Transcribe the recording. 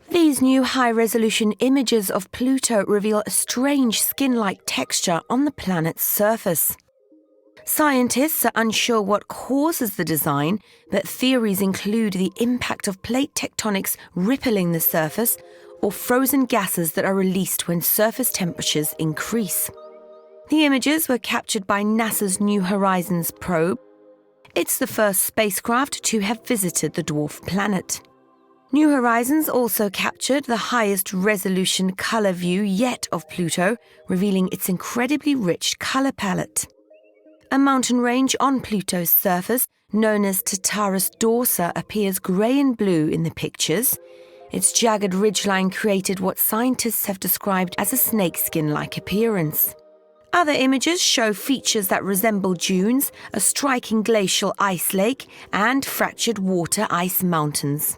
These new high-resolution images of Pluto reveal a strange skin-like texture on the planet's surface. Scientists are unsure what causes the design, but theories include the impact of plate tectonics rippling the surface or frozen gases that are released when surface temperatures increase. The images were captured by NASA's New Horizons probe. It's the first spacecraft to have visited the dwarf planet. New Horizons also captured the highest resolution color view yet of Pluto, revealing its incredibly rich color palette. A mountain range on Pluto's surface, known as Tartarus Dorsa, appears grey and blue in the pictures. Its jagged ridgeline created what scientists have described as a snakeskin-like appearance. Other images show features that resemble dunes, a striking glacial ice lake, and fractured water ice mountains.